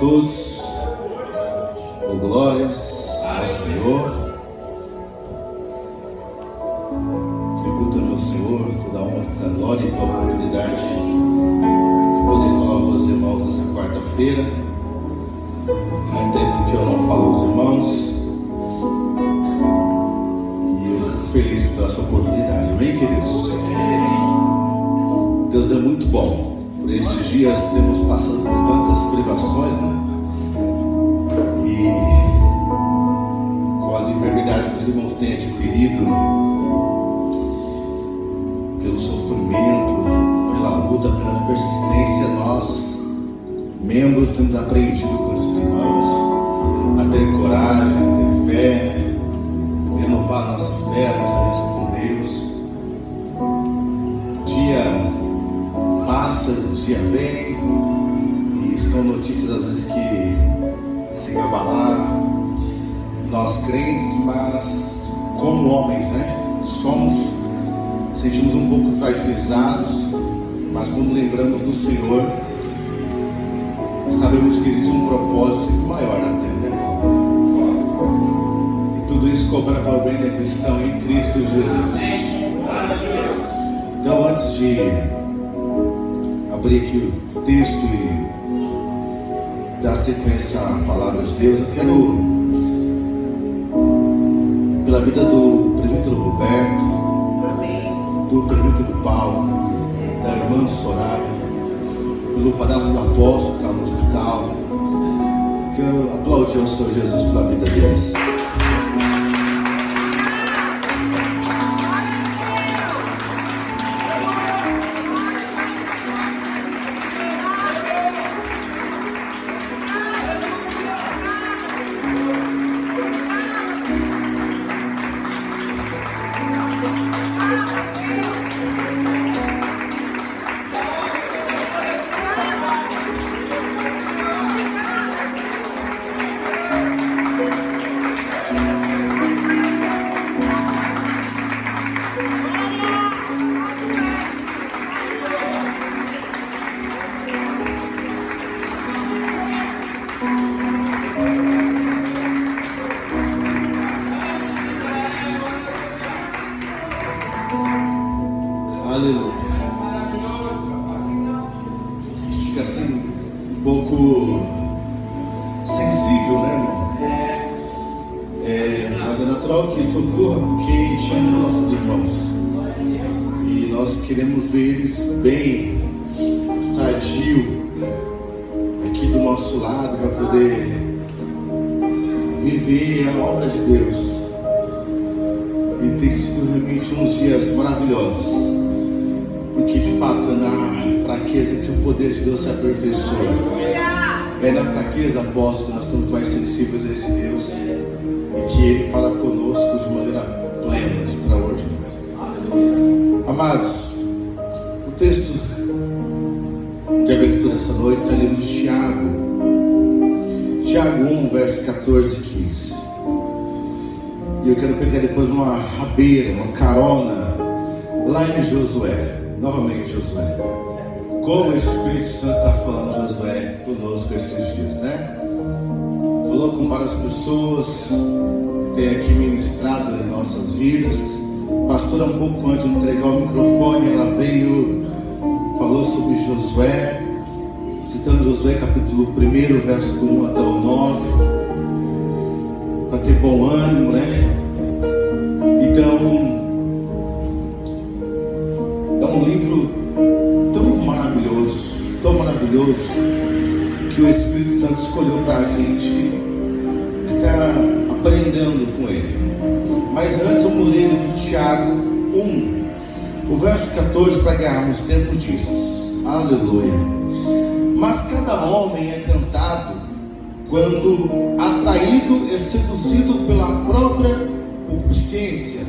todos. Oh, glórias ao Senhor. Tributo ao meu Senhor toda a honra, toda a glória e pela oportunidade de poder falar aos irmãos nessa quarta-feira. Há um tempo que eu não falo aos irmãos e eu fico feliz por essa oportunidade. Amém, queridos? Deus é muito bom. Por estes dias temos passado por tantas privações, né? E com as enfermidades que os irmãos têm adquirido, pelo sofrimento, pela luta, pela persistência, nós, membros, temos aprendido com esses irmãos a ter coragem, a ter fé, renovar a nossa fé, a nossa aliança com Deus. Dia passa, o dia vem e são notícias às vezes que se abalar nós crentes, mas como homens, né? Sentimos um pouco fragilizados, mas quando lembramos do Senhor, sabemos que existe um propósito maior na terra, né, Paulo? E tudo isso coopera para o bem da cristão em Cristo Jesus. Então, antes de abrir aqui o texto e dar sequência à palavra de Deus, eu quero, pela vida do presbítero Roberto, do presbítero Paulo, da irmã Soraya, pelo padrasto do apóstolo que está no hospital, quero aplaudir ao Senhor Jesus pela vida deles. Aleluia. Fica assim um pouco sensível, né, irmão? Mas é natural que isso ocorra porque a gente ama nossos irmãos e nós queremos ver eles bem, sadio, aqui do nosso lado, para poder viver a obra de Deus. E tem sido realmente uns dias maravilhosos, porque de fato é na fraqueza que o poder de Deus se aperfeiçoa. É na fraqueza, apóstolo, que nós estamos mais sensíveis a esse Deus e que Ele fala conosco de maneira plena, extraordinária. Amados, o texto de abertura dessa noite é o livro de Tiago 1, verso 14 e 15. E eu quero pegar depois uma rabeira, uma carona lá em Josué. Novamente Josué. Como o Espírito Santo está falando, Josué, conosco esses dias, né? Falou com várias pessoas, tem aqui ministrado em nossas vidas. Pastora, um pouco antes de entregar o microfone, ela veio, falou sobre Josué, citando Josué capítulo 1, verso do 1 até o 9, para ter bom ânimo, né? Então, é um livro tão maravilhoso, que o Espírito Santo escolheu para a gente estar aprendendo com ele. Mas antes vamos ler o livro de Tiago 1, o verso 14, para ganharmos tempo, diz: aleluia. Mas cada homem é tentado quando atraído e seduzido pela própria concupiscência,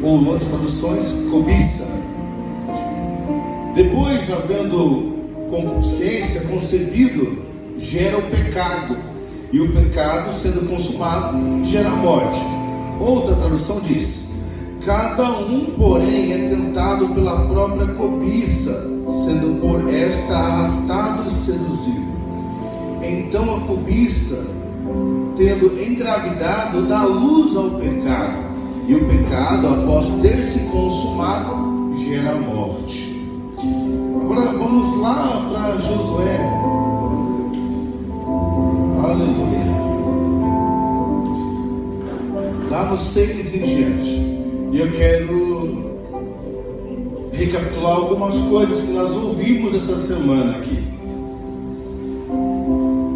ou em outras traduções, cobiça. Depois, havendo concupiscência concebido, gera o pecado, e o pecado, sendo consumado, gera a morte. Outra tradução diz: cada um, porém, é tentado pela própria cobiça, sendo por esta arrastado e seduzido Então a cobiça, tendo engravidado, dá luz ao pecado. E o pecado, após ter se consumado, gera morte. Agora vamos lá para Josué. Aleluia. Lá no 6 em diante. E eu quero recapitular algumas coisas que nós ouvimos essa semana aqui.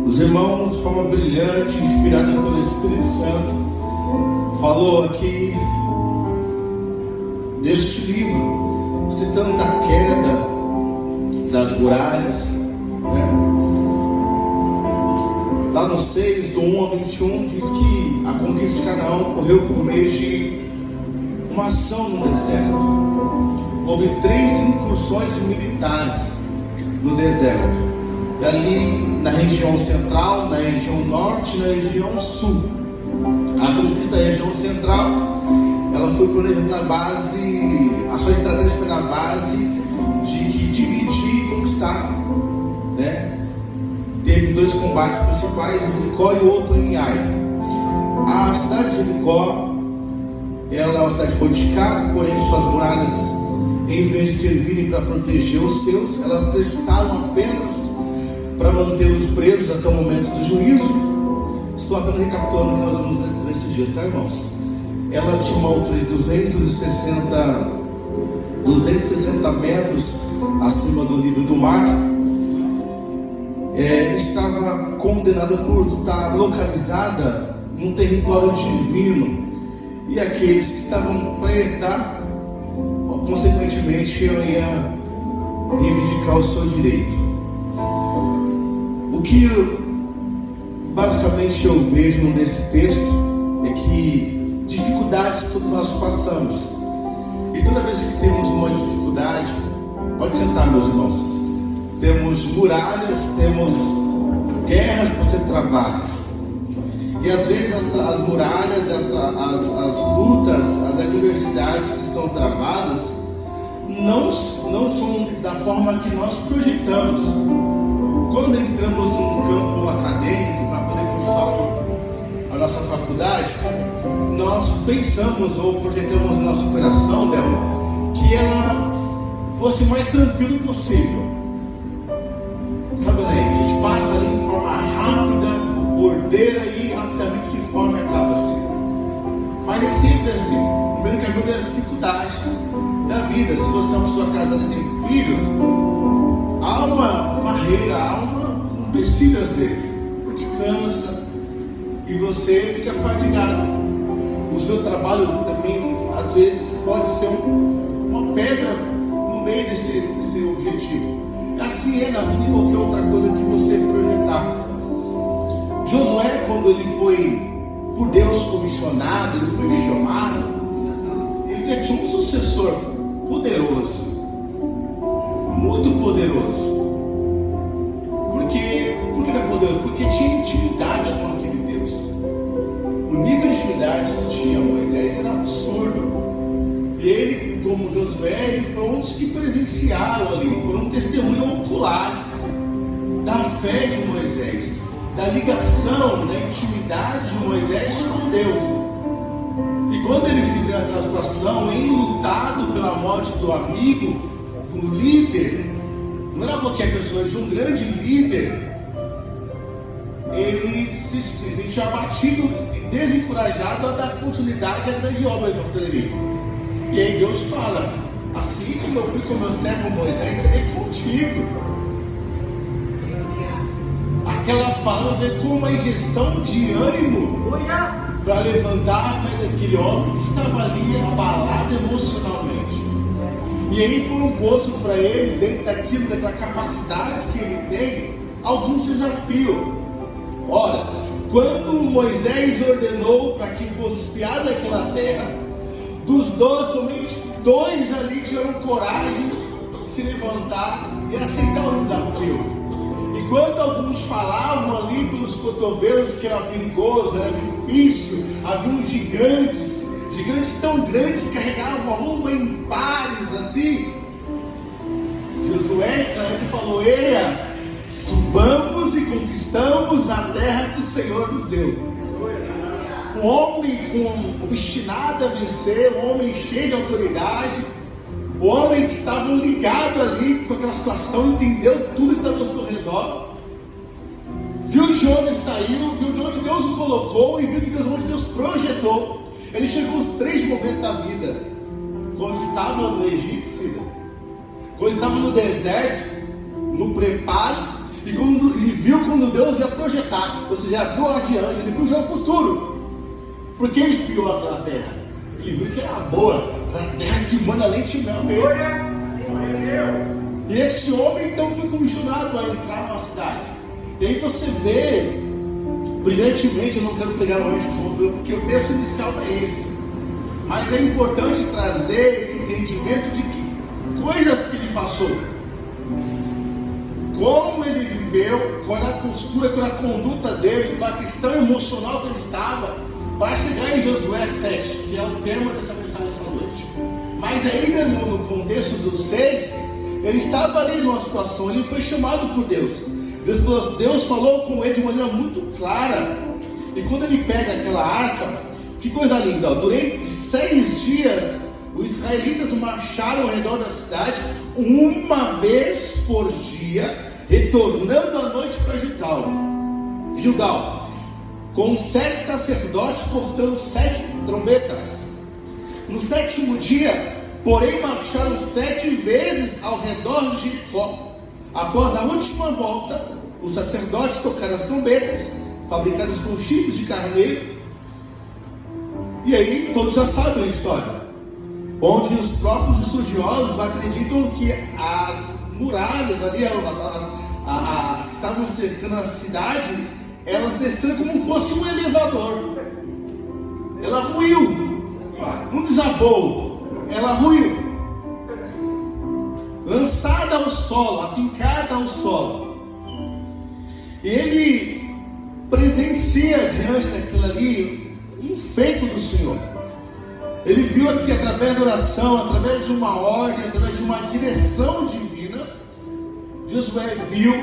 Os irmãos, de forma brilhante, inspirada pelo Espírito Santo, falou aqui deste livro, citando da queda das muralhas, né? Lá no 6, do 1 ao 21, diz que a conquista de Canaã ocorreu por meio de uma ação no deserto. Houve 3 incursões militares no deserto, ali na região central, na região norte e na região sul. A conquista da região central, ela foi na base, a sua estratégia foi na base de que dividir e conquistar, né? Teve 2 combates principais, em Jericó e outro em Ai. A cidade de Jericó, ela é uma cidade fortificada, porém suas muralhas, em vez de servirem para proteger os seus, elas prestaram apenas para mantê-los presos até o momento do juízo. Estou apenas recapitulando o que nós vimos nesses dias, tá, irmãos? Ela tinha uma altura de 260 metros acima do nível do mar. Estava condenada por estar localizada num território divino. E aqueles que estavam para herdar, consequentemente, iam reivindicar o seu direito. O que basicamente eu vejo nesse texto é que dificuldades todos nós passamos. E toda vez que temos uma dificuldade, pode sentar, meus irmãos, temos muralhas, temos guerras para ser travadas. E às vezes as muralhas, as lutas, as adversidades que estão travadas não são da forma que nós projetamos. Quando entramos num campo acadêmico para poder cursar a nossa faculdade, nós pensamos ou projetamos na nossa operação dela que ela fosse o mais tranquilo possível. Sabe, né? Que a gente passa ali em forma rápida, ordeira e rapidamente se forma e acaba assim. Mas é sempre assim. No meio do caminho tem as dificuldades da vida. Se você é uma pessoa casada e tem filhos, há uma barreira, há um empecilho às vezes, porque cansa e você fica fadigado. O seu trabalho também às vezes pode ser uma pedra no meio desse objetivo. Assim é na vida e qualquer outra coisa que você projetar. Josué, quando ele foi por Deus comissionado, ele foi chamado, ele já tinha um sucessor poderoso, muito poderoso. Por que ele é poderoso? Porque tinha intimidade com aquele Deus. O nível de intimidade que tinha Moisés era absurdo. E ele, como Josué, ele foi um dos que presenciaram ali, foram testemunhas oculares da fé de Moisés, da ligação, da intimidade de Moisés com Deus. E quando ele se viu naquela situação, enlutado pela morte do amigo, do líder, não era qualquer pessoa, de um grande líder, ele se sente abatido e desencorajado a dar continuidade à grande obra de pastor Eli. E aí Deus fala: assim como eu fui com meu servo Moisés, serei contigo. Aquela palavra veio com uma injeção de ânimo para levantar a fé daquele homem que estava ali abalado emocionalmente. E aí foi um posto para ele, dentro daquela capacidade que ele tem, alguns desafios. Ora, quando Moisés ordenou para que fosse espiada aquela terra, dos 12, somente 2 ali tiveram coragem de se levantar e aceitar o desafio. Enquanto alguns falavam ali pelos cotovelos que era perigoso, era difícil, haviam gigantes tão grandes que carregavam a uva em pares assim, Josué, Caleb falou: Eias, subamos e conquistamos a terra que o Senhor nos deu. Um homem obstinado a vencer, um homem cheio de autoridade, um homem que estava ligado ali com aquela situação, entendeu tudo que estava ao seu redor, viu de onde saiu, viu de onde Deus o colocou e viu de onde Deus projetou. Ele chegou aos 3 momentos da vida: quando estava no Egito, quando estava no deserto, no preparo, e viu quando Deus ia projetar. Ou seja, viu adiante, ele viu já o futuro. Porque ele espiou aquela terra? Ele viu que era boa, era a terra que manda leite e mel mesmo. E esse homem então foi comissionado a entrar numa cidade. E aí você vê brilhantemente, eu não quero pregar hoje porque o texto inicial é esse, mas é importante trazer esse entendimento de que coisas que ele passou, como ele viveu, qual era a postura, qual era a conduta dele, qual a questão emocional que ele estava, para chegar em Josué 7, que é o tema dessa mensagem essa noite. Mas ainda no contexto dos 6, ele estava ali numa situação, ele foi chamado por Deus. Deus falou com ele de maneira muito clara. E quando ele pega aquela arca, que coisa linda, ó, durante 6 dias os israelitas marcharam ao redor da cidade uma vez por dia, retornando à noite para Gilgal, com 7 sacerdotes portando 7 trombetas. No 7º dia, porém, marcharam 7 vezes ao redor de Jericó. Após a última volta, os sacerdotes tocaram as trombetas, fabricadas com chifres de carneiro. E aí, todos já sabem a história, onde os próprios estudiosos acreditam que as muralhas ali, que estavam cercando a cidade, elas desceram como fosse um elevador. Ela ruiu, não desabou, ela ruiu, lançada ao solo, afincada ao solo. E ele presencia diante daquilo ali um feito do Senhor. Ele viu que através da oração, através de uma ordem, através de uma direção divina, Josué viu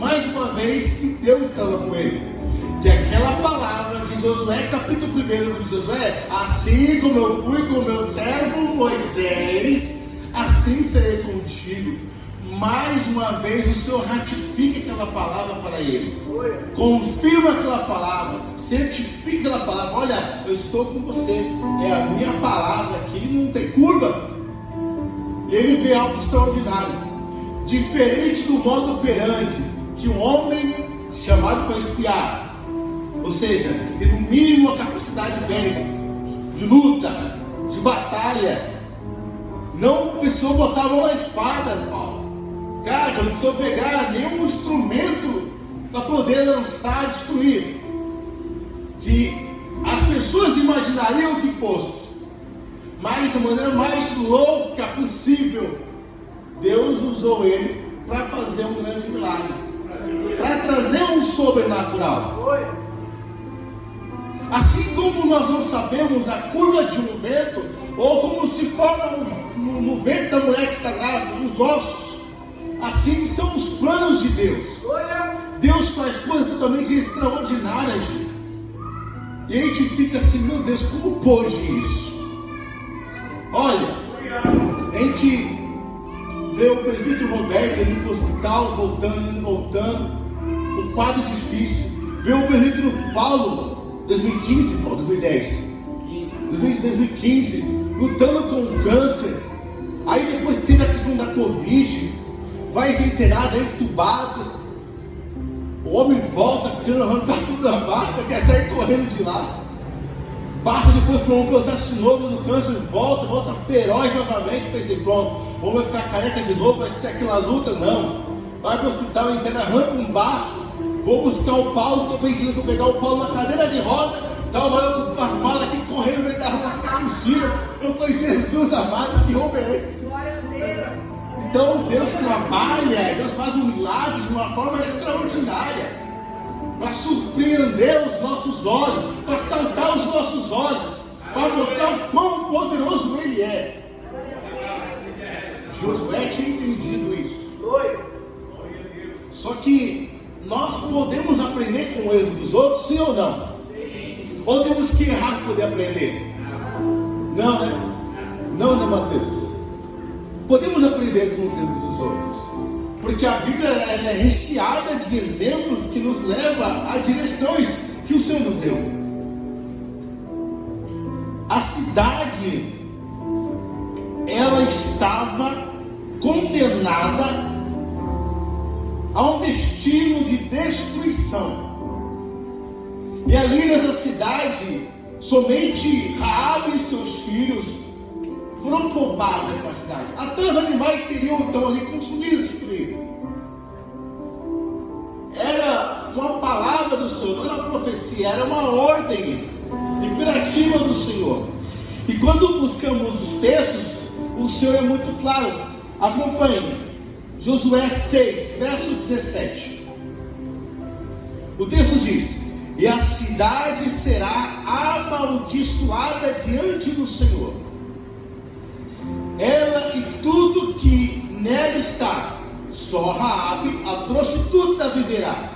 mais uma vez que Deus estava com ele. Que aquela palavra de Josué, capítulo 1 de Josué: assim como eu fui com o meu servo Moisés, assim serei contigo. Mais uma vez o Senhor ratifica aquela palavra para ele, confirma aquela palavra, certifica aquela palavra. Olha, eu estou com você, é a minha palavra aqui, não tem curva. E ele vê algo extraordinário, diferente do modo operante que um homem chamado para espiar, ou seja, que tem no mínimo a capacidade bélica, de luta, de batalha, não precisou botar a mão na espada, Paulo. Cara, não precisou pegar nenhum instrumento para poder lançar, destruir, que as pessoas imaginariam que fosse, mas da maneira mais louca possível, Deus usou ele para fazer um grande milagre, para trazer um sobrenatural. Assim como nós não sabemos a curva de um vento, ou como se forma no vento da mulher que está grávida, nos ossos, assim são os planos de Deus. Deus faz coisas totalmente extraordinárias, e a gente fica assim: meu Deus, como pôde isso? Olha, a gente vê o presbítero Roberto indo para o hospital, voltando, o quadro difícil. Vê o presbítero Paulo, 2015, lutando com o câncer. Aí depois teve a questão da Covid, vai ser internado, é entubado. O homem volta, querendo arrancar tudo da vaca, quer sair correndo de lá. Passa depois por um processo de novo do câncer, volta feroz novamente. Pensei, pronto, o homem vai ficar careca de novo, vai ser aquela luta. Não, vai para o hospital, interna, arranca um baço. Vou buscar o Paulo, estou pensando que vou pegar o Paulo na cadeira de roda, estava olhando com as malas aqui, correndo no meio da rua, com a Cristina. Eu falei: Jesus amado, que homem é esse? Glória a Deus. Então Deus trabalha, Deus faz um milagre de uma forma extraordinária, para surpreender os nossos olhos, para saltar os nossos olhos, para mostrar o quão poderoso Ele é. Josué tinha entendido isso. Só que nós podemos aprender com o erro dos outros, sim ou não? Ou temos que errar para poder aprender? Não, né? Não, né, Mateus? Podemos aprender com os erros dos outros, porque a Bíblia ela é recheada de exemplos que nos levam a direções que o Senhor nos deu. A cidade, ela estava condenada a um destino de destruição. E ali nessa cidade, somente Raabe e seus filhos foram poupados daquela cidade. Até os animais seriam então ali consumidos por ele. Era uma palavra do Senhor, não era uma profecia, era uma ordem imperativa do Senhor. E quando buscamos os textos, o Senhor é muito claro. Acompanhe Josué 6, verso 17. O texto diz: e a cidade será amaldiçoada diante do Senhor, ela e tudo que nela está. Só Raabe, a prostituta, viverá,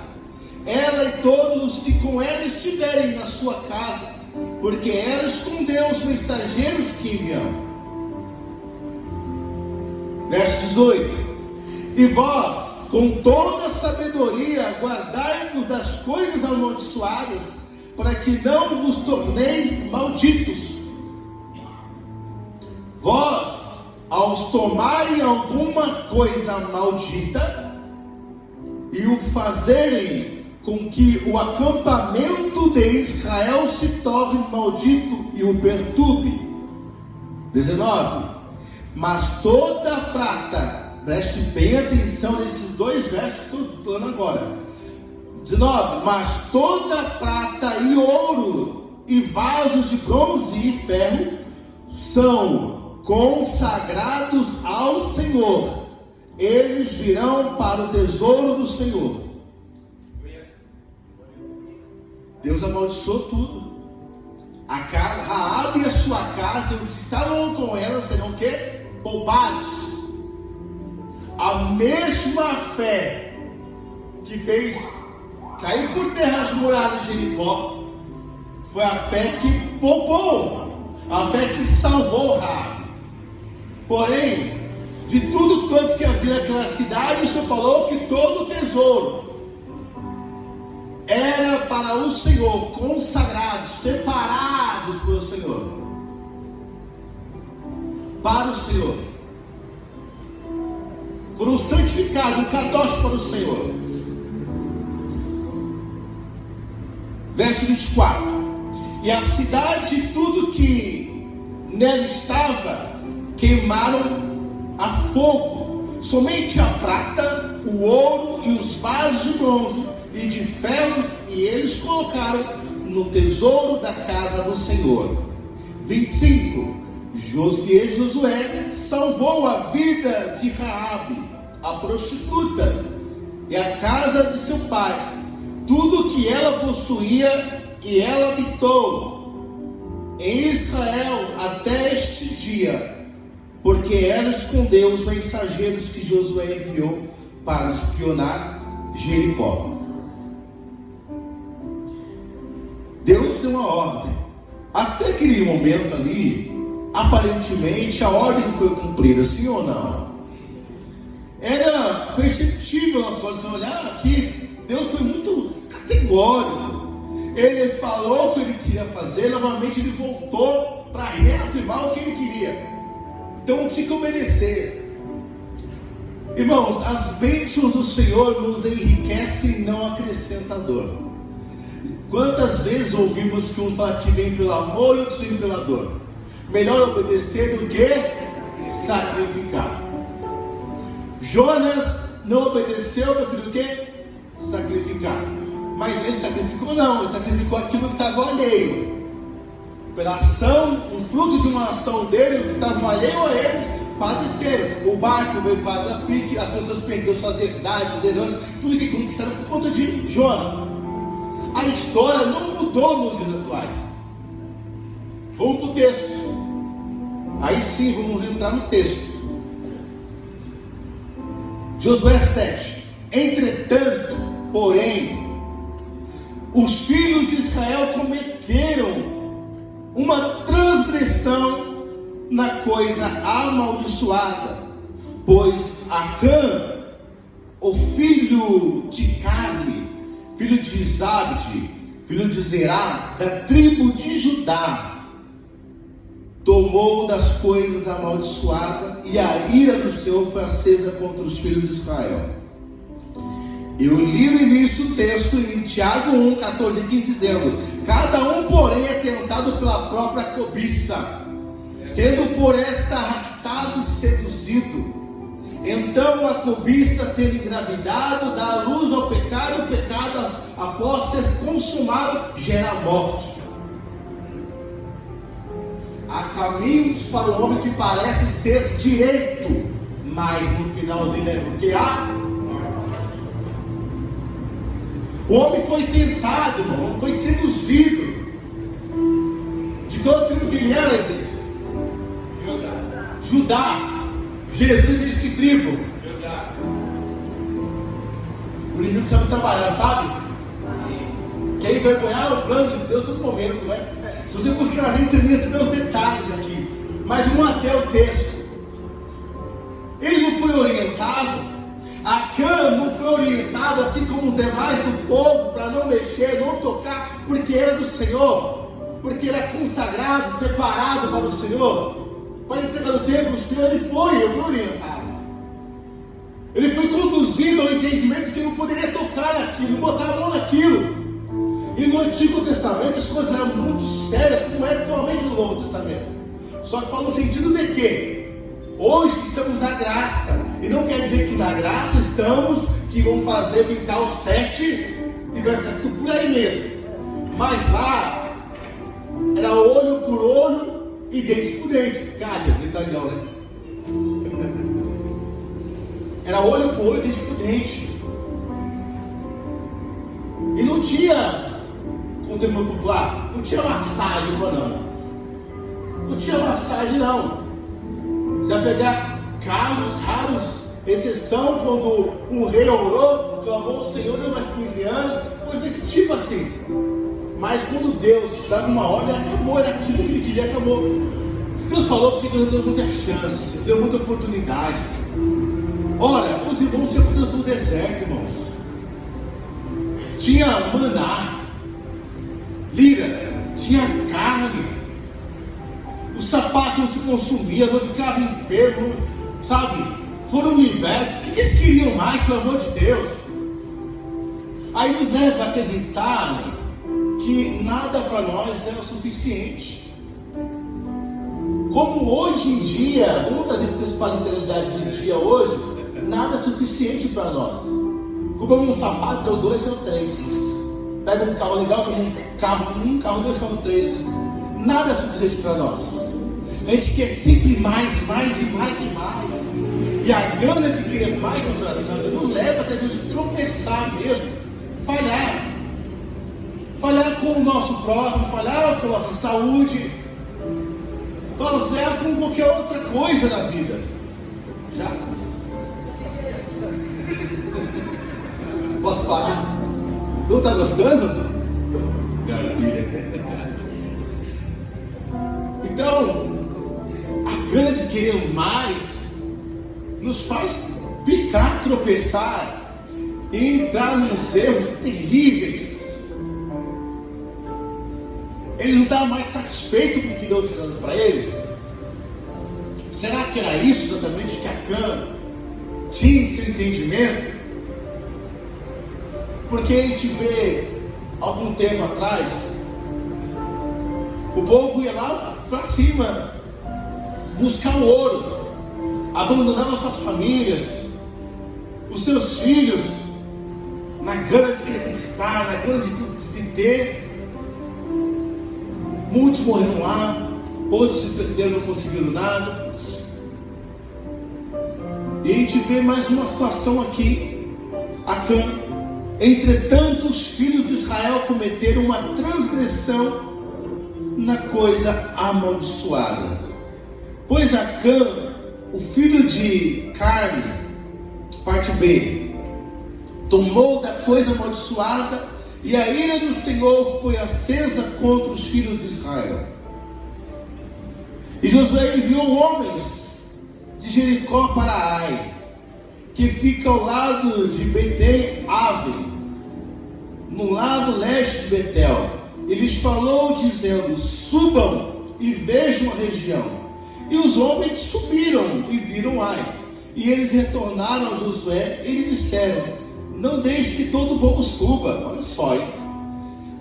ela e todos os que com ela estiverem na sua casa, porque ela escondeu os mensageiros que enviam. Verso 18: e vós, com toda sabedoria, guardai-vos das coisas amaldiçoadas, para que não vos torneis malditos. Vós, aos tomarem alguma coisa maldita e o fazerem com que o acampamento de Israel se torne maldito e o perturbe. 19: mas toda a prata, preste bem atenção nesses dois versos que estou falando agora. 19: mas toda a prata e ouro e vasos de bronze e ferro são consagrados ao Senhor, eles virão para o tesouro do Senhor. Deus amaldiçoou tudo. A casa, Raabe e a sua casa, os que estavam com ela serão o quê? Poupados. A mesma fé que fez cair por terra as muralhas de Jericó foi a fé que poupou, a fé que salvou Raabe. Porém, de tudo quanto que havia naquela cidade, o Senhor falou que todo o tesouro era para o Senhor, consagrados, separados pelo Senhor, para o Senhor, foram santificados, um cadastro para o Senhor. Verso 24: e a cidade e tudo que nela estava queimaram a fogo, somente a prata, o ouro e os vasos de bronze e de ferros, e eles colocaram no tesouro da casa do Senhor. 25: e Josué salvou a vida de Raabe, a prostituta, e a casa de seu pai, tudo que ela possuía, e ela habitou em Israel até este dia, porque ela escondeu os mensageiros que Josué enviou para espionar Jericó. Deus deu uma ordem. Até aquele momento ali, aparentemente a ordem foi cumprida, sim ou não? Era perceptível nós olhos, se olhar aqui, Deus foi muito categórico. Ele falou o que ele queria fazer, novamente ele voltou para reafirmar o que ele queria. Então tinha que obedecer. Irmãos, as bênçãos do Senhor nos enriquecem e não acrescentam dor. Quantas vezes ouvimos que uns falam que vem pelo amor e outros vem pela dor? Melhor obedecer do que sacrificar. Jonas não obedeceu, meu filho, o que? Sacrificar. Mas ele sacrificou não, ele sacrificou aquilo que estava alheio. Pela ação, um fruto de uma ação dele, que estavam alheio a eles, padeceram. O barco veio quase a pique, as pessoas perderam suas herdades, suas heranças, tudo que conquistaram por conta de Jonas. A história não mudou nos dias atuais. Vamos para o texto. Aí sim, vamos entrar no texto. Josué 7. Entretanto, porém, os filhos de Israel cometeram uma transgressão na coisa amaldiçoada, pois Acã, o filho de Carme, filho de Zabde, filho de Zerá, da tribo de Judá, tomou das coisas amaldiçoadas, e a ira do Senhor foi acesa contra os filhos de Israel. Eu li no início do texto em Tiago 1, 14 e 15, dizendo: cada um, porém, é tentado pela própria cobiça, sendo por esta arrastado e seduzido. Então a cobiça, tendo engravidado, dá a luz ao pecado, o pecado, após ser consumado, gera a morte. Há caminhos para o homem que parece ser direito, mas no final dele é o que há? O homem foi tentado, irmão, foi seduzido. De qual tribo que ele era, igreja? Judá. Jesus diz que tribo? Judá. O inimigo sabe trabalhar, sabe? Quer envergonhar o plano de Deus todo momento, né? Se você buscar na entrelinha, você vê os detalhes aqui. Mas vamos até o texto. Ele não foi orientado. Acã não foi orientado assim como os demais do povo para não mexer, não tocar, porque era do Senhor, porque era consagrado, separado para o Senhor, para entregar no templo do Senhor. Ele foi orientado. Ele foi conduzido ao entendimento que não poderia tocar naquilo, não botar a mão naquilo. E no Antigo Testamento as coisas eram muito sérias, como é atualmente no Novo Testamento. Só que fala no sentido de que hoje estamos na graça, e não quer dizer que na graça estamos, que vamos fazer pintar o 7 e vai ficar tudo por aí mesmo. Mas lá era olho por olho e dente por dente. Cátia, italiano, né? Era olho por olho e dente por dente. E não tinha, como tem muito popular, não tinha massagem, não. Não tinha massagem, não. Você vai pegar casos raros, exceção quando um rei orou, clamou ao Senhor, deu mais 15 anos, coisa desse tipo assim. Mas quando Deus dava uma ordem, acabou, era aquilo que ele queria, acabou. Se Deus falou, porque Deus deu muita chance, deu muita oportunidade. Ora, os irmãos se encontram pelo deserto, irmãos. Tinha maná, lira, tinha carne. O sapato não se consumia, não ficava enfermo, sabe? Foram libertos. O que eles queriam mais, pelo amor de Deus? Aí nos leva a acreditar, né, que nada para nós é o suficiente. Como hoje em dia, vamos trazer esse para a literalidade do dia hoje, nada é suficiente para nós. Compramos um sapato, deu 2, deu 3. Pega um carro legal, como um carro 2, carro 3. Nada é suficiente para nós. A gente quer sempre mais, mais e mais e mais. E a gana de querer mais na oração nos leva até mesmo a tropeçar mesmo, falhar. Falhar com o nosso próximo, falhar com a nossa saúde, falhar com qualquer outra coisa da vida. Já? Posso parte? Tu não está gostando? Maravilha. Então, a gana de querer mais nos faz picar, tropeçar e entrar nos erros terríveis. Ele não estava mais satisfeito com o que Deus tinha dado para ele? Será que era isso exatamente que Acã tinha em seu entendimento? Porque a gente vê algum tempo atrás, o povo ia lá para cima buscar o ouro, abandonava suas famílias, os seus filhos, na gana de querer conquistar, na gana de ter. Muitos morreram lá, outros se perderam, não conseguiram nada. E a gente vê mais uma situação aqui. Acã: entretanto, os filhos de Israel cometeram uma transgressão na coisa amaldiçoada. Pois Acã, o filho de Carme, parte B, tomou da coisa amaldiçoada, e a ira do Senhor foi acesa contra os filhos de Israel. E Josué enviou homens de Jericó para Ai, que fica ao lado de Betel-Ave, no lado leste de Betel. E lhes falou dizendo: subam e vejam a região. E os homens subiram e viram Ai. E eles retornaram a Josué e lhe disseram: não deixe que todo o povo suba. Olha só, hein?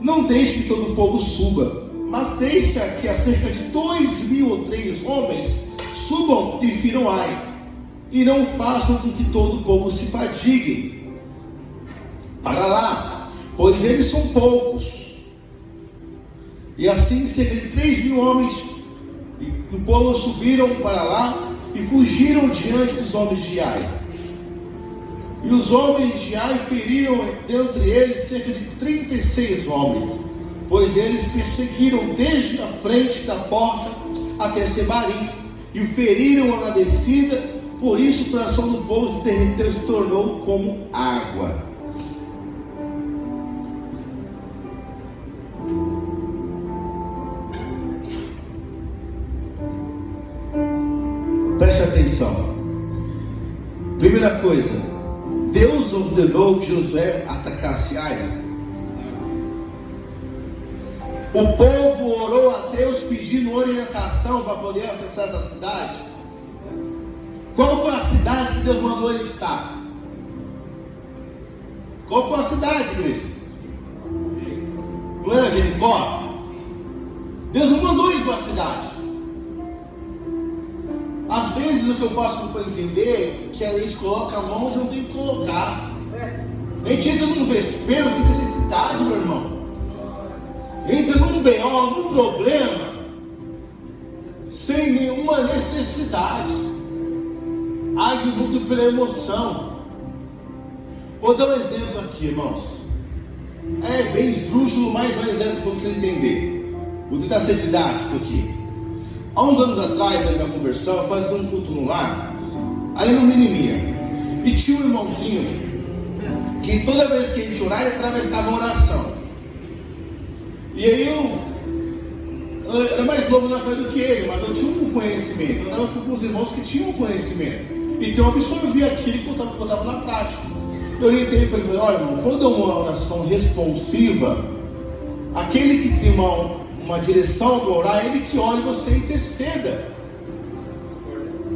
Não deixe que todo o povo suba, mas deixa que há cerca de 2.000 ou 3 homens subam e firam Ai, e não façam com que todo o povo se fadigue para lá, pois eles são poucos. E assim cerca de 3.000 homens do povo subiram para lá e fugiram diante dos homens de Ai. E os homens de Ai feriram dentre eles cerca de 36 homens, pois eles perseguiram desde a frente da porta até Sebarim, e o feriram na descida. Por isso o coração do povo se derreteu e se tornou como água. Preste atenção. Primeira coisa, Deus ordenou que Josué atacasse Ai. O povo orou a Deus pedindo orientação para poder acessar essa cidade. Qual foi a cidade que Deus mandou ele estar? Qual foi a cidade, igreja? Não era Jericó? Deus não mandou ele para a cidade. Às vezes o que eu posso entender é que a gente coloca a mão onde não tem que colocar. A gente entra num vespeiro sem necessidade, meu irmão. Entra num BO, num problema, sem nenhuma necessidade. Age muito pela emoção. Vou dar um exemplo aqui, irmãos. É bem esdrúxulo, mas é um exemplo para você entender. Vou tentar ser didático aqui. Há uns anos atrás, na minha conversão, eu fazia um culto no lar, ali no Miniminha. E tinha um irmãozinho que toda vez que a gente orava, ele atravessava a oração. E aí eu era mais novo na fé do que ele, mas eu tinha um conhecimento. Eu estava com os irmãos que tinham conhecimento. Então eu absorvi aquilo que eu estava na prática. Eu orientei para ele e falei: olha, irmão, quando é uma oração responsiva, aquele que tem uma direção para orar, ele que ora e você interceda,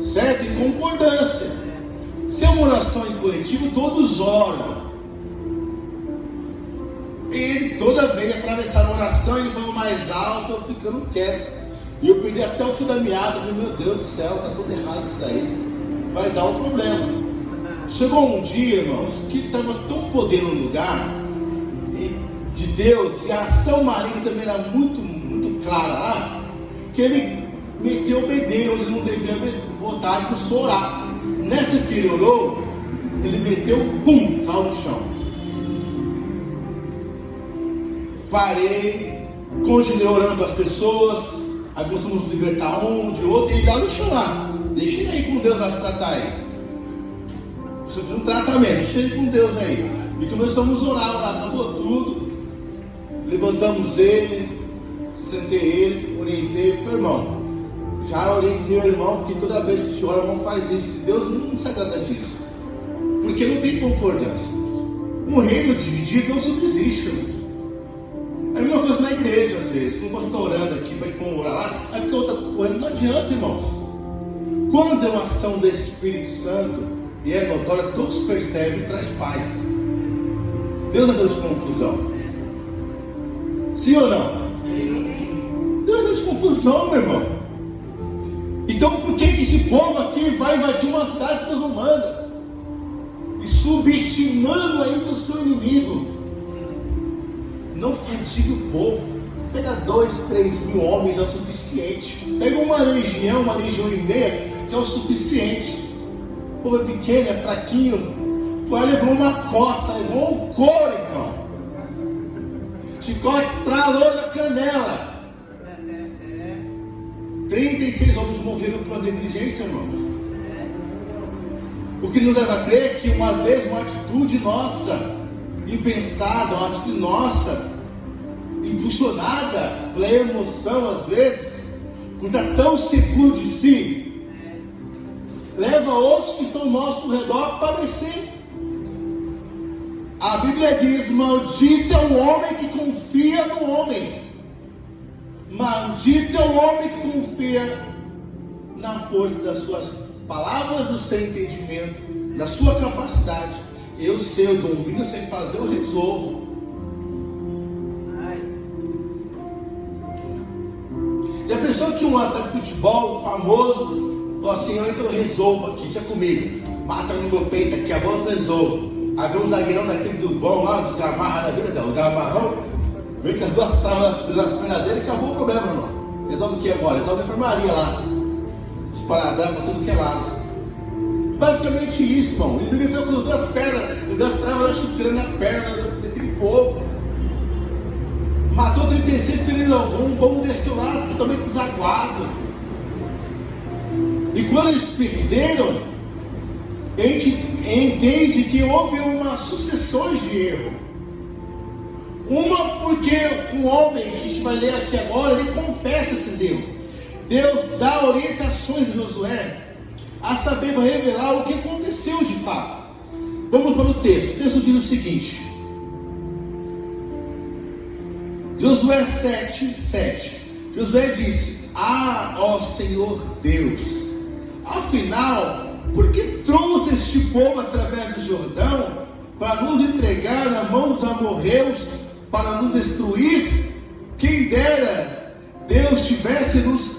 certo? Em concordância. Se é uma oração em coletivo, todos oram. Ele toda vez atravessava a oração e falando mais alto, eu ficando quieto. E eu perdi até o fio da meada. Eu falei: meu Deus do céu, está tudo errado isso daí. Vai dar um problema. Chegou um dia, irmãos, que estava tão poder no lugar de Deus, e a ação maligna também era muito clara lá, que ele meteu o bedelho onde não devia botar e começou a orar. Nessa que ele orou, ele meteu, pum, caiu no chão. Parei, continuei orando para as pessoas, aí começamos a nos libertar um de outro, e ele lá no chão lá. Deixa ele aí com Deus lá se tratar aí. Sofreu um tratamento, deixa ele com Deus aí. E começamos a orar, acabou tudo. Levantamos ele, sentei ele, orientei, falei: irmão, já orientei o irmão, porque toda vez que a gente ora, o irmão faz isso. Deus não se agrada disso, porque não tem concordância. Um reino dividido não subsiste, irmãos. É a mesma coisa na igreja, às vezes. Quando você está orando aqui, vai orar lá, aí fica outra correndo. Não adianta, irmãos. Quando é uma ação do Espírito Santo, e é notória, todos percebem e traz paz. Deus é Deus de confusão. Sim ou não? Deus é Deus de confusão, meu irmão. Então por que esse povo aqui vai invadir uma cidade que Deus não manda? E subestimando ainda o seu inimigo. Não fadigue o povo. Pega 2, 3 mil homens é o suficiente. Pega uma legião e meia, que é o suficiente. O povo é pequeno, é fraquinho. Foi lá, levou uma coça, levou um couro, irmão. Chicote estralou na canela. 36 homens morreram por negligência, irmãos. O que nos leva a crer que, às vezes, uma atitude nossa, impensada, uma atitude nossa, impulsionada pela emoção, às vezes, por estar tão seguro de si, leva outros que estão ao nosso redor a padecer. A Bíblia diz: maldito é o homem que confia no homem. Maldito é o homem que confia na força das suas palavras, do seu entendimento, da sua capacidade. Eu sei, eu domino, eu sei fazer, eu resolvo. Já pensou que um atleta de futebol famoso falou assim: eu resolvo aqui, deixa comigo, mata no meu peito aqui, a bola eu resolvo. Aí vem um zagueirão daquele do bom lá, dos gamarra da vida, o gamarrão, vem com as duas travas nas pernas dele e acabou o problema, irmão. Resolve o que agora? Resolve a enfermaria lá, esparadrapo pra tudo que é lado. Basicamente isso, irmão. O inimigo entrou com as duas pernas, com duas travas lá chutando na perna daquele povo. Matou 36 feridos algum, o povo desceu lá totalmente desaguado. E quando eles perderam, a gente entende que houve uma sucessão de erro. Uma porque um homem, que a gente vai ler aqui agora, ele confessa esses erros. Deus dá orientações a Josué a saber revelar o que aconteceu de fato. Vamos para o texto. O texto diz o seguinte: Josué 7:7. Josué disse: ó Senhor Deus, afinal, por que trouxe este povo através do Jordão para nos entregar na mão dos amorreus, para nos destruir? Quem dera Deus tivesse nos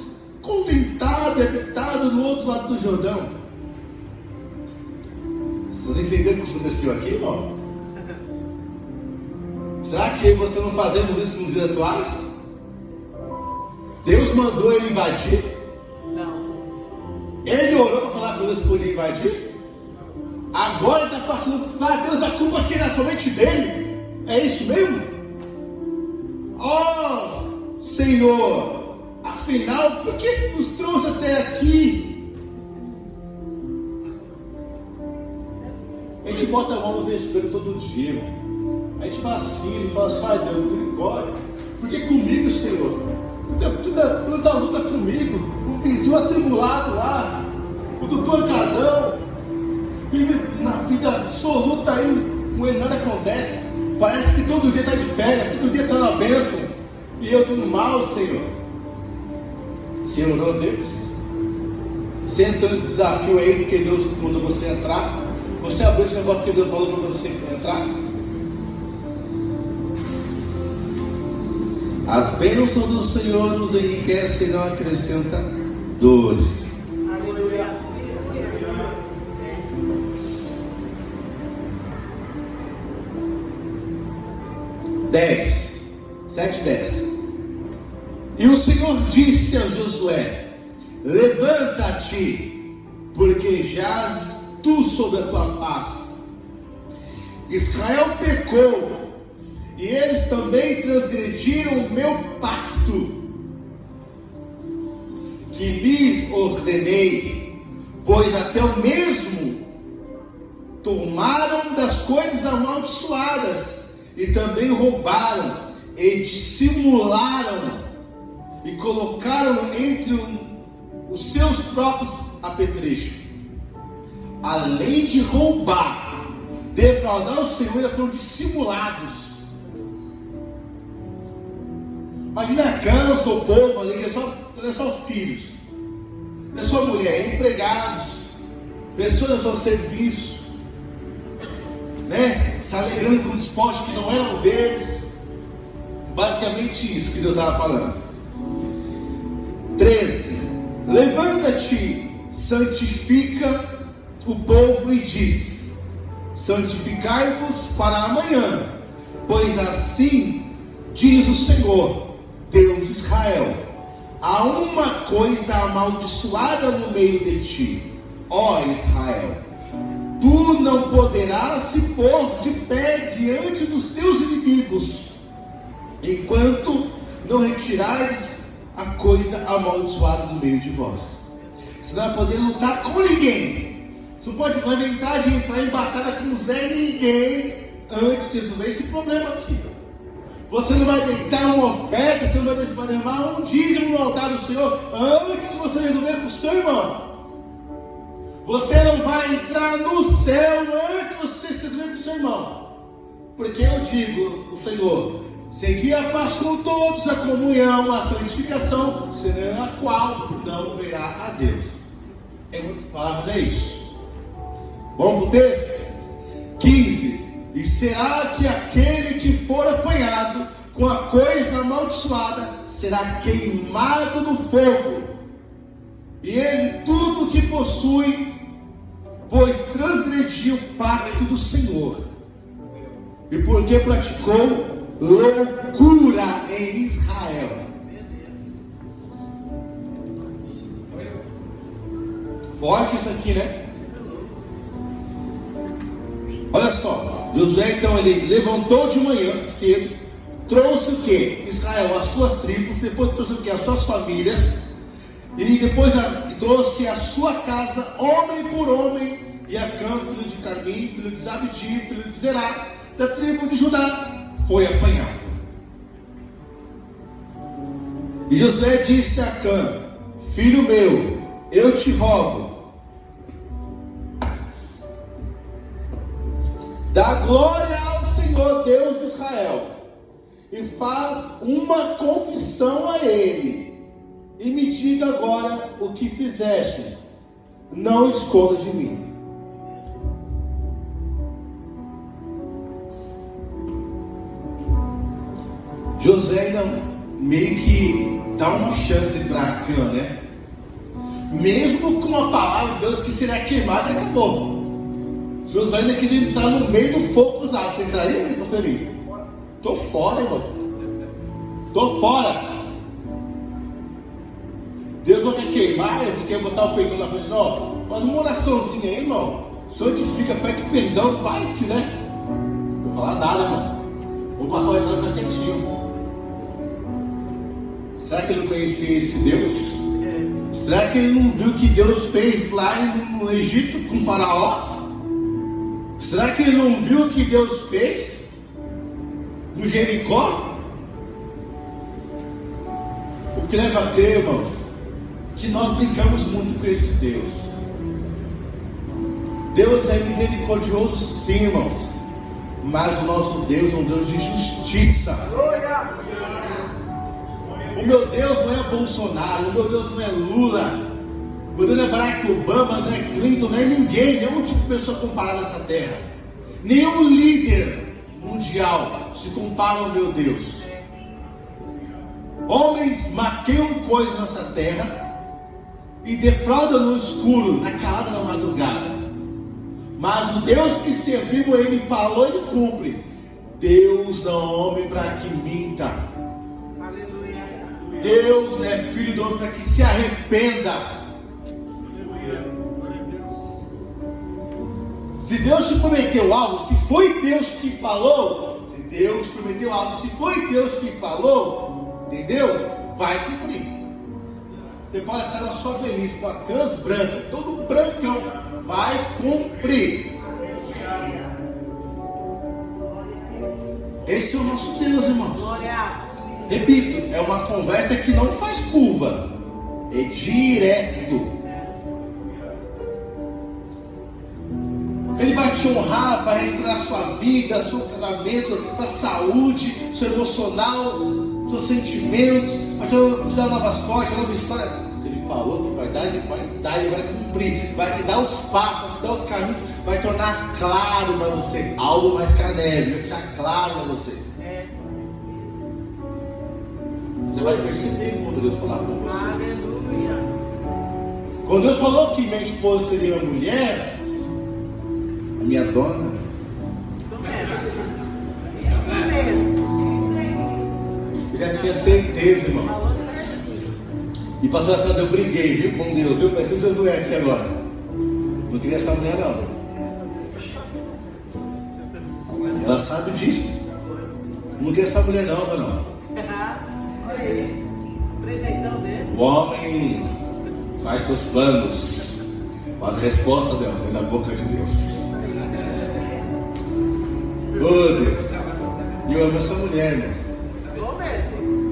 contentado e habitado no outro lado do Jordão. Vocês entenderam o que aconteceu aqui, irmão? Será que eu e você não fazemos isso nos dias atuais? Deus mandou ele invadir? Não. Ele orou para falar com Deus que podia invadir? Agora ele está passando para Deus a culpa aqui na somente dele? É isso mesmo? Senhor, afinal, por que nos trouxe até aqui? A gente bota a mão no vespeiro todo dia, irmão. A gente vacila e fala assim: ai Deus, misericórdia. Por que comigo, Senhor? Toda luta comigo. O vizinho atribulado lá, o do pancadão, vive na vida absoluta aí, com ele nada acontece. Parece que todo dia está de férias, todo dia está na bênção, e eu estou no mal, Senhor. Você orou a Deus? Você entrou nesse desafio aí porque Deus mandou você entrar? Você abriu esse negócio porque Deus falou para você entrar? As bênçãos do Senhor nos enriquecem e não acrescenta dores. Aleluia. 7:10. E o Senhor disse a Josué: levanta-te, porque jaz tu sobre a tua face. Israel pecou, e eles também transgrediram o meu pacto, que lhes ordenei, pois até o mesmo tomaram das coisas amaldiçoadas, e também roubaram, e dissimularam, e colocaram entre os seus próprios apetrechos. Além de roubar, defraudar o Senhor, ainda foram dissimulados. Imagina, cansa o povo ali, que não é só filhos, não é só mulher, é empregados, pessoas a seu serviço, né? Se alegrando com despojos que não eram deles. Basicamente isso que Deus estava falando. 13. Levanta-te, santifica o povo e diz: santificai-vos para amanhã, pois assim diz o Senhor, Deus de Israel: há uma coisa amaldiçoada no meio de ti, ó Israel. Tu não poderás se pôr de pé diante dos teus inimigos, enquanto não retirares a coisa amaldiçoada do meio de vós. Você não vai poder lutar com ninguém, Você não pode inventar de entrar em batalha com Zé Ninguém antes de resolver esse problema aqui. Você não vai deitar uma oferta, você não vai derramar um dízimo no altar do Senhor antes de você resolver com o seu irmão. Você não vai entrar no céu antes de você se resolver com o seu irmão. Porque eu digo, o Senhor, segui a paz com todos, a comunhão, a santificação, sem a qual não verá a Deus. Em outras palavras é isso. Vamos para o texto? 15. E será que aquele que for apanhado com a coisa amaldiçoada será queimado no fogo, e ele tudo o que possui, pois transgrediu o pacto do Senhor, e porque praticou loucura em Israel. Forte isso aqui, né? Olha só, Josué então ele levantou de manhã cedo, trouxe o que? Israel, as suas tribos, depois trouxe o que? As suas famílias, e depois trouxe a sua casa, homem por homem, e Acã, filho de Carmim, filho de Zabdi, filho de Zerá, da tribo de Judá, foi apanhado. E Josué disse a Acã: filho meu, eu te rogo, dá glória ao Senhor Deus de Israel, e faz uma confissão a Ele, e me diga agora o que fizeste, não esconda de mim. Josué ainda meio que dá uma chance para Acã, né? Mesmo com a palavra de Deus que seria queimada, acabou. Josué ainda quis entrar no meio do fogo dos atos. Você entraria, pastor Eli? Tô fora, irmão. Tô fora. Deus não quer queimar, você quer botar o peito na frente, não. Faz uma oraçãozinha aí, irmão. Santifica, pede perdão, vai que, né? Não vou falar nada, irmão. Vou passar o recado e ficar quietinho. Será que ele não conhecia esse Deus? Será que ele não viu o que Deus fez lá no Egito com o faraó? Será que ele não viu o que Deus fez no Jericó? O que leva a crer, irmãos, que nós brincamos muito com esse Deus. Deus é misericordioso sim, irmãos, mas o nosso Deus é um Deus de justiça. O meu Deus não é Bolsonaro, o meu Deus não é Lula, o meu Deus não é Barack Obama, não é Clinton, não é ninguém, nenhum tipo de pessoa comparada nessa terra. Nenhum líder mundial se compara ao meu Deus. Homens maqueiam coisas nessa terra e defraudam no escuro, na calada da madrugada. Mas o Deus que servimos, Ele falou e Ele cumpre. Deus não é homem para que minta. Deus não é filho do homem para que se arrependa. Se Deus te prometeu algo, se foi Deus que falou, se Deus prometeu algo, se foi Deus que falou, entendeu? Vai cumprir. Você pode estar na sua velhice com a cãs branca, todo brancão, vai cumprir. Esse é o nosso Deus, irmãos. Repito, é uma conversa que não faz curva, é direto. Ele vai te honrar, vai restaurar sua vida, seu casamento, sua saúde, seu emocional, seus sentimentos, vai te dar uma nova sorte, uma nova história. Se Ele falou que vai dar, Ele vai dar, Ele vai cumprir, vai te dar os passos, vai te dar os caminhos, vai tornar claro para você, algo mais que a neve, vai deixar claro para você. Você vai perceber quando Deus falar com você. Aleluia. Quando Deus falou que minha esposa seria uma mulher, a minha dona, isso mesmo. Eu já tinha certeza, irmãos. E pastor Sandra, eu briguei, viu, com Deus, viu? Parece o Josué aqui agora. Não queria essa mulher, não. Ela sabe disso. Não queria essa mulher, não. O homem faz seus planos, Mas a resposta dela vem da boca de Deus. Oh Deus. E eu amo essa mulher, irmãos.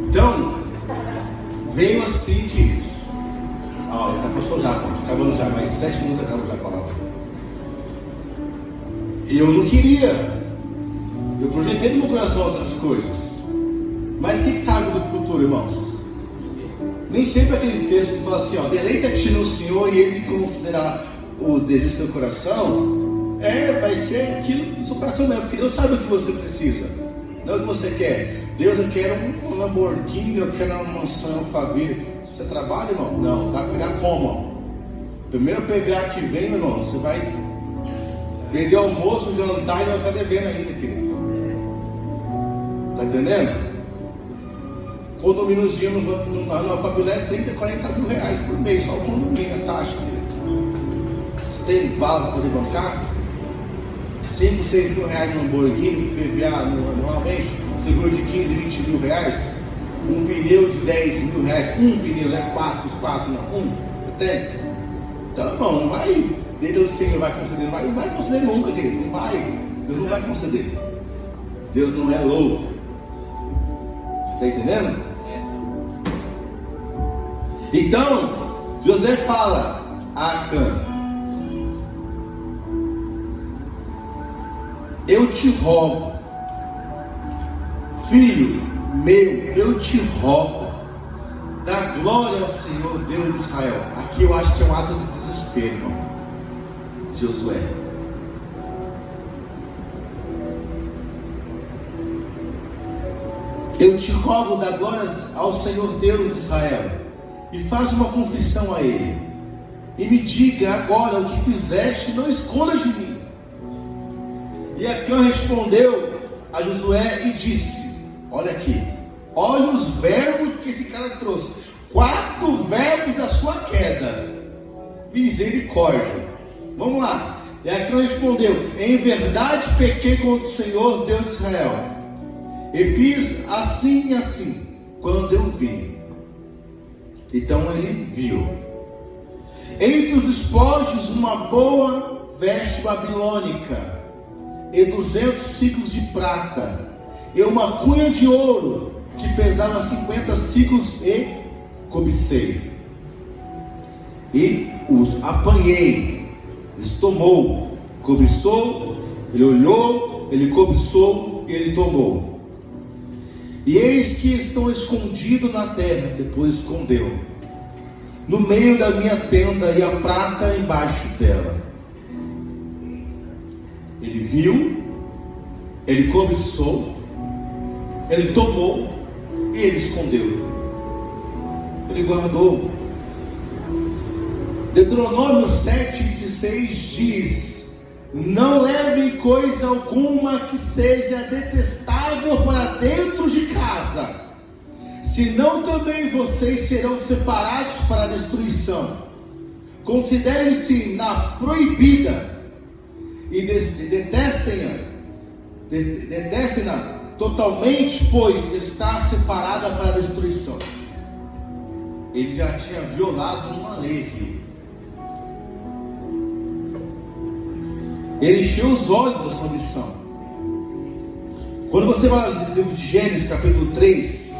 Então, veio assim, queridos. Olha, já passou já, irmãos. Acabando já, mais 7 minutos acabou já a palavra. E eu não queria. Eu projetei no meu coração outras coisas. Mas quem sabe do futuro, irmãos? Nem sempre aquele texto que fala assim, ó, deleita-te no Senhor e Ele considerar o desejo do seu coração, vai ser aquilo do seu coração mesmo, porque Deus sabe o que você precisa, não é o que você quer. Deus, eu quero um Lamborghini, eu quero uma mansão, um Faville. Você trabalha, irmão? Não, você vai pegar como? Primeiro PVA que vem, irmão, você vai vender almoço, jantar e vai ficar devendo ainda, querido. Tá entendendo? Condomíniozinho na Faville é 30, 40 mil reais por mês, só o condomínio, a taxa, querido. Você tem bala para poder bancar? 5, 6 mil reais no Lamborghini, PVA anualmente, seguro de 15, 20 mil reais, um pneu de 10 mil reais, um pneu, não é 4, não, eu tenho. Então, irmão, não vai, Deus do Senhor vai conceder, não vai conceder nunca, querido, não vai, Deus não vai conceder. Deus não é louco. Você está entendendo? Então, José fala a Acã: eu te rogo, filho meu, eu te rogo, dá glória ao Senhor Deus de Israel. Aqui eu acho que é um ato de desespero, irmão, de Josué. Eu te rogo, dá glória ao Senhor Deus de Israel, e faz uma confissão a Ele, e me diga agora o que fizeste, não escondas de mim. E Acã respondeu a Josué e disse: olha aqui, olha os verbos que esse cara trouxe, 4 verbos da sua queda: misericórdia. Vamos lá. E Acã respondeu: em verdade pequei contra o Senhor Deus de Israel, e fiz assim e assim, quando eu vi. Então ele viu entre os despojos uma boa veste babilônica, e 200 ciclos de prata, e uma cunha de ouro que pesava 50 ciclos, e cobicei, e os apanhei. Ele tomou, cobiçou, ele olhou, ele cobiçou e ele tomou. E eis que estão escondidos na terra, depois escondeu, no meio da minha tenda, e a prata embaixo dela. Ele viu, ele cobiçou, ele tomou e ele escondeu, ele guardou. Deuteronômio 7:26 diz: não levem coisa alguma que seja detestável para dentro de casa, senão também vocês serão separados para a destruição. Considerem-se na proibida e detestem-na totalmente, pois está separada para a destruição. Ele já tinha violado uma lei aqui. Ele encheu os olhos da sua missão. Quando você vai no livro de Gênesis, capítulo 3,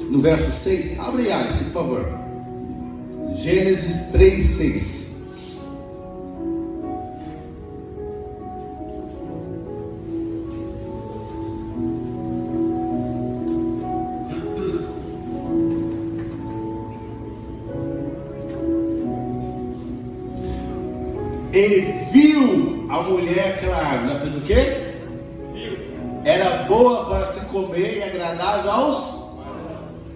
no verso 6, abre aí, Alice, por favor. Gênesis 3, 6. Ele viu a mulher, aquela árvore, ela fez o quê? Era boa para se comer e agradável aos,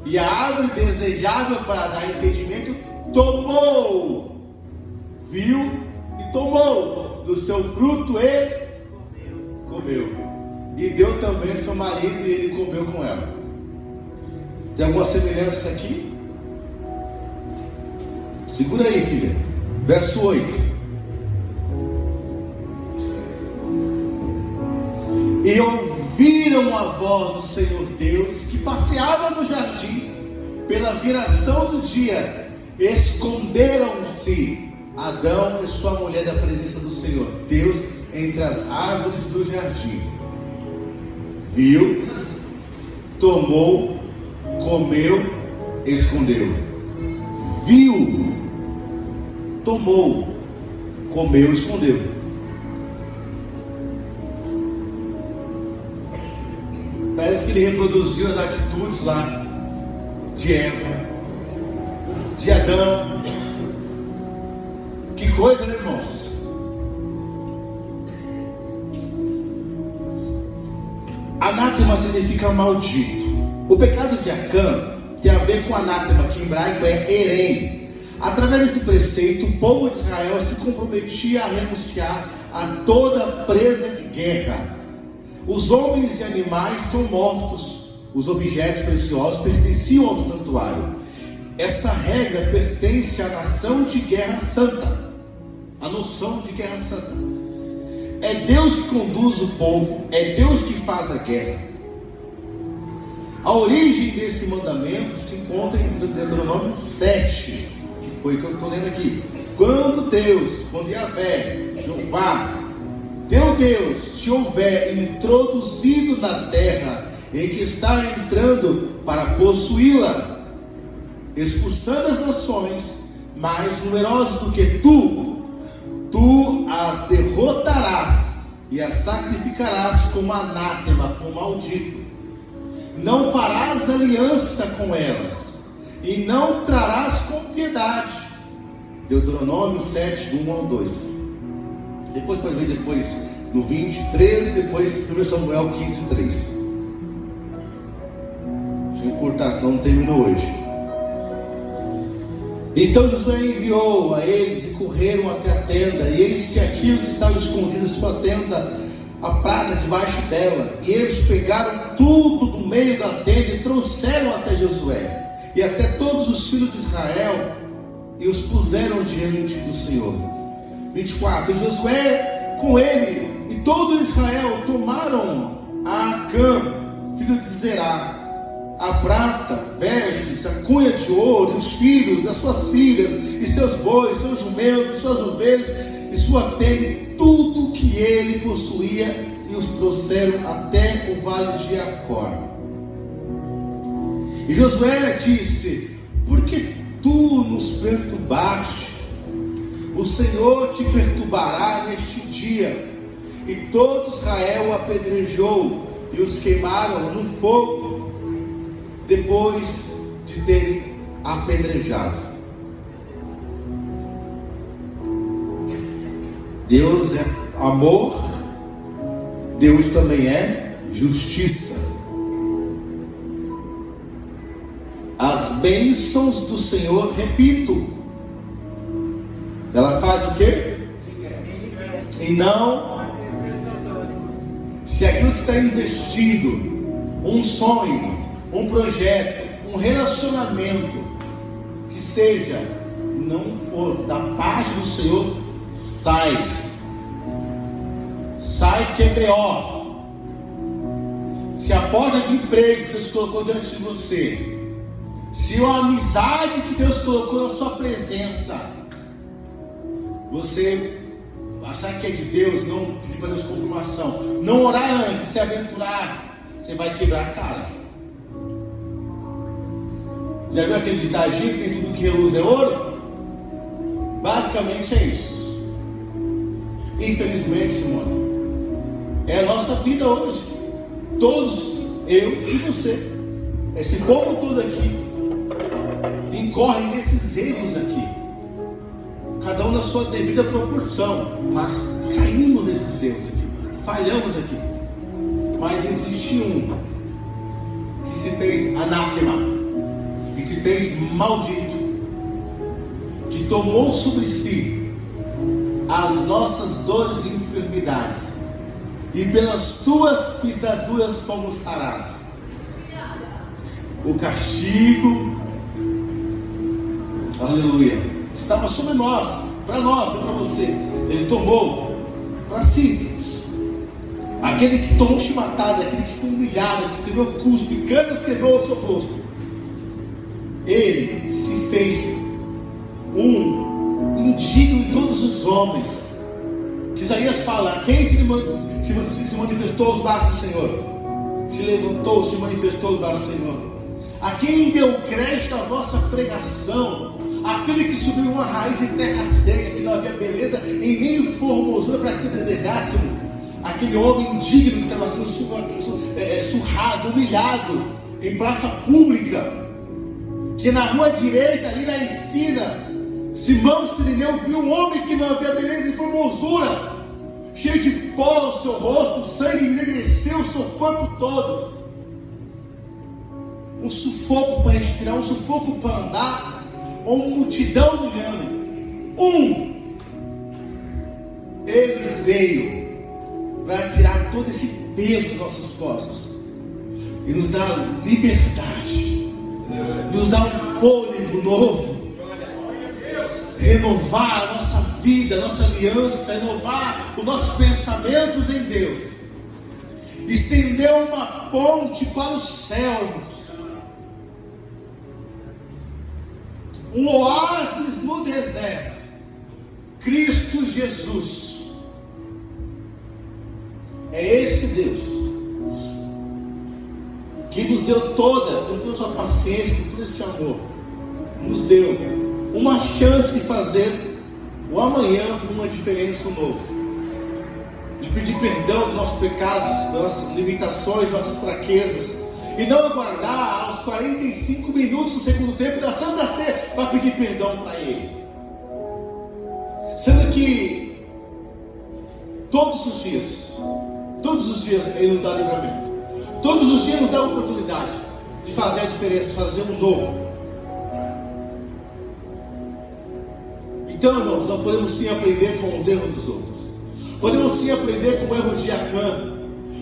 e a árvore desejável para dar entendimento, tomou, viu e tomou do seu fruto e comeu, e deu também ao seu marido, e ele comeu com ela. Tem alguma semelhança aqui? Segura aí, filha. Verso 8. E ouviram a voz do Senhor Deus, que passeava no jardim pela viração do dia. Esconderam-se Adão e sua mulher da presença do Senhor. Deus entre as árvores do jardim. Viu, tomou, comeu, escondeu. Viu, tomou, comeu, escondeu. Parece que ele reproduziu as atitudes lá de Eva, de Adão. Que coisa, né, irmãos? Anátema significa maldito. O pecado de Acã tem a ver com anátema, que em hebraico é erém. Através desse preceito, o povo de Israel se comprometia a renunciar a toda presa de guerra. Os homens e animais são mortos. Os objetos preciosos pertenciam ao santuário. Essa regra pertence à nação de guerra santa. A noção de guerra santa. É Deus que conduz o povo, é Deus que faz a guerra. A origem desse mandamento se encontra em Deuteronômio 7, que foi o que eu estou lendo aqui. Quando Yahvé, Jeová, teu Deus, te houver introduzido na terra em que está entrando para possuí-la, expulsando as nações mais numerosas do que tu as derrotarás e as sacrificarás como anátema, como maldito. Não farás aliança com elas e não trarás com piedade. Deuteronômio 7, do 1 ao 2. Depois pode ver depois no 23, depois 1 Samuel 15, 3. Deixa eu encurtar, senão não terminou hoje. Então Josué enviou a eles e correram até a tenda, e eis que aquilo que estava escondido em sua tenda, a prata debaixo dela, e eles pegaram tudo do meio da tenda e trouxeram até Josué e até todos os filhos de Israel, e os puseram diante do Senhor. 24. E Josué com ele e todo Israel tomaram a Acã, filho de Zerá, a prata, vestes, a cunha de ouro, e os filhos, as suas filhas, e seus bois, seus jumentos, suas ovelhas, e sua tenda, e tudo que ele possuía, e os trouxeram até o vale de Acor. E Josué disse: por que tu nos perturbaste? O Senhor te perturbará neste dia. E todo Israel o apedrejou, e os queimaram no fogo, depois de terem apedrejado. Deus é amor, Deus também é justiça. As bênçãos do Senhor, repito, ela faz o quê? E não, se aquilo está investido, um sonho, um projeto, um relacionamento que seja, não for da parte do Senhor, sai que é B.O. Se a porta de emprego que Deus colocou diante de você, se a amizade que Deus colocou na sua presença, você achar que é de Deus, não pedir para Deus confirmação, não orar antes, se aventurar, você vai quebrar a cara. Já viu aquele ditadinho que tem tudo que reluz é ouro? Basicamente é isso. Infelizmente, Simone, é a nossa vida hoje. Todos, eu e você, esse povo todo aqui, incorre nesses erros aqui, cada um na sua devida proporção, mas caímos nesses erros aqui, falhamos aqui. Mas existe um que se fez anátema, que se fez maldito, que tomou sobre si as nossas dores e enfermidades, e pelas tuas pisaduras fomos sarados. O castigo, aleluia, estava sobre nós, para nós, não para você. Ele tomou para si. Aquele que tomou chibatada, aquele que foi humilhado, que recebeu cuspe, canas quebrou o seu rosto, ele se fez um digno de todos os homens. Que Isaías fala: a quem se manifestou os braços do Senhor? Se levantou, se manifestou os braços do Senhor. A quem deu crédito à vossa pregação? Aquele que subiu uma raiz em terra seca, que não havia beleza e nem formosura para que o desejássemos. Aquele homem indigno que estava sendo surrado, humilhado em praça pública, que na rua direita, ali na esquina, Simão Sirineu viu um homem que não havia beleza e formosura, cheio de pó no seu rosto, o sangue enegreceu o seu corpo todo. Um sufoco para respirar, um sufoco para andar, uma multidão olhando. Ele veio para tirar todo esse peso das nossas costas e nos dar liberdade, nos dar um fôlego novo, renovar a nossa vida, a nossa aliança, renovar os nossos pensamentos em Deus, estender uma ponte para os céus, um oásis no deserto, Cristo Jesus. É esse Deus que nos deu toda a sua paciência, com todo esse amor, nos deu uma chance de fazer o amanhã uma diferença, um novo, de pedir perdão dos nossos pecados, das nossas limitações, das nossas fraquezas, e não aguardar aos 45 minutos do segundo tempo da Santa Ceia para pedir perdão para Ele, sendo que todos os dias Ele nos dá livramento, todos os dias nos dá a oportunidade de fazer a diferença, fazer um novo. Então, irmãos, nós podemos sim aprender com os erros dos outros, podemos sim aprender com o erro de Acã,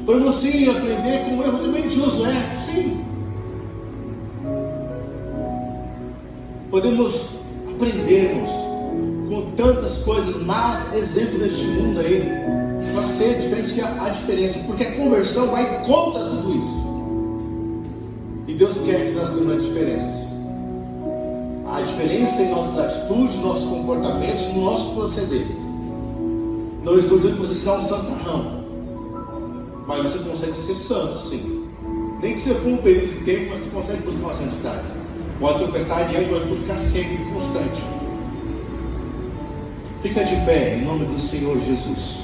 podemos sim aprender com o erro também de Josué, sim. Podemos aprendermos com tantas coisas, mas exemplos deste mundo aí, para ser diferente a diferença, porque a conversão vai contra tudo isso. E Deus quer que nós tenhamos a diferença. A diferença em nossas atitudes, nossos comportamentos, no nosso proceder. Não estou dizendo que você será um santarrão, mas você consegue ser santo, sim. Nem que seja por um período de tempo, mas você consegue buscar uma santidade. Pode tropeçar adiante, mas buscar sempre, constante. Fica de pé em nome do Senhor Jesus.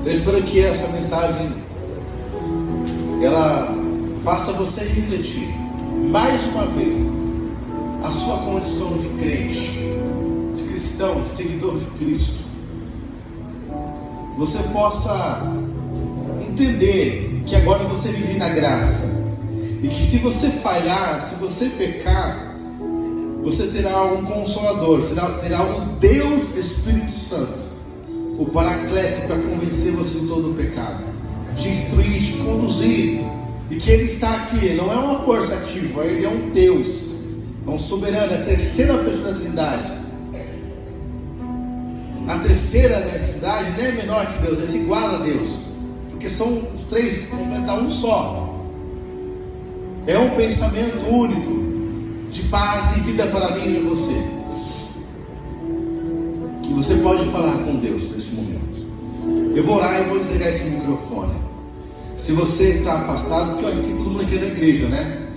Eu espero que essa mensagem ela faça você refletir mais uma vez a sua condição de crente, de cristão, de seguidor de Cristo. Você possa entender que agora você vive na graça e que se você falhar, se você pecar, você terá um consolador, terá um Deus Espírito Santo, o Paracleto, para convencer você de todo o pecado, te instruir, te conduzir, e que Ele está aqui. Ele não é uma força ativa, Ele é um Deus, é um soberano, é a terceira pessoa da Trindade. A terceira da Trindade não é menor que Deus, é se iguala a Deus, porque são os três, completar um só. É um pensamento único de paz e vida para mim e você. E você pode falar com Deus nesse momento. Eu vou orar e vou entregar esse microfone. Se você está afastado, porque olha, aqui todo mundo aqui é da igreja, né?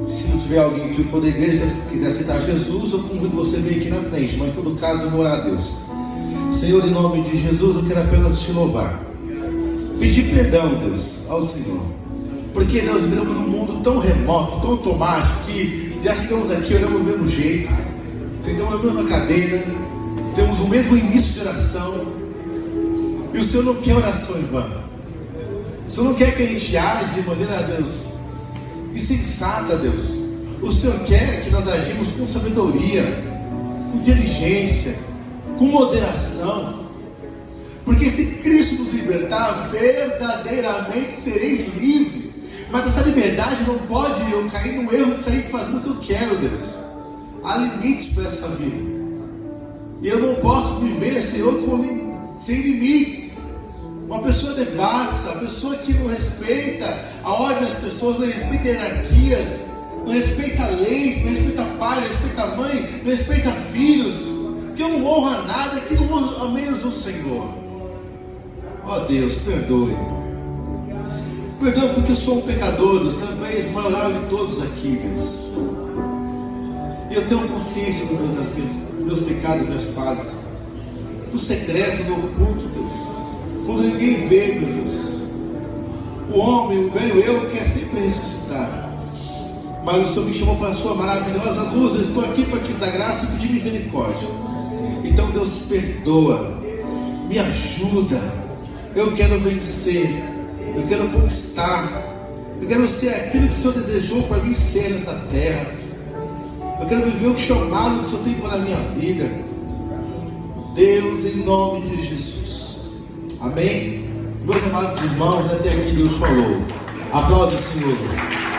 Se não tiver alguém que for da igreja, se quiser aceitar Jesus, eu convido você a vir aqui na frente. Mas em todo caso, eu vou orar a Deus. Senhor, em nome de Jesus, eu quero apenas te louvar. Pedir perdão, Deus, ao Senhor. Porque, Deus, vivemos num mundo tão remoto, tão automático, que já chegamos aqui, olhamos do mesmo jeito, sentamos na mesma cadeira, temos o mesmo início de oração, e o Senhor não quer oração em vão. O Senhor não quer que a gente age de maneira, Deus, insensata, Deus. O Senhor quer que nós agimos com sabedoria, com inteligência, com moderação, porque se Cristo nos libertar, verdadeiramente sereis livres. Mas essa liberdade não pode eu cair no erro de sair fazendo o que eu quero, Deus. Há limites para essa vida, e eu não posso viver, Senhor, sem limites. Uma pessoa devassa, uma pessoa que não respeita a ordem das pessoas, não respeita hierarquias, não respeita leis, não respeita pai, não respeita mãe, não respeita filhos, que não honra nada, que não honra ao menos o Senhor. Ó Deus, perdoe, Pai. Perdoe porque eu sou um pecador, talvez o maior de todos aqui, Deus. E eu tenho consciência dos meus pecados, das minhas falhas. No secreto, no oculto, Deus. Quando ninguém vê, meu Deus. O homem, o velho eu, quer sempre ressuscitar. Mas o Senhor me chamou para a sua maravilhosa luz. Eu estou aqui para te dar graça e pedir misericórdia. Então, Deus, perdoa. Me ajuda. Eu quero vencer. Eu quero conquistar. Eu quero ser aquilo que o Senhor desejou para mim ser nessa terra. Eu quero viver o chamado que o Senhor tem para a minha vida. Deus, em nome de Jesus. Amém? Meus amados irmãos, até aqui Deus falou. Aplaude o Senhor.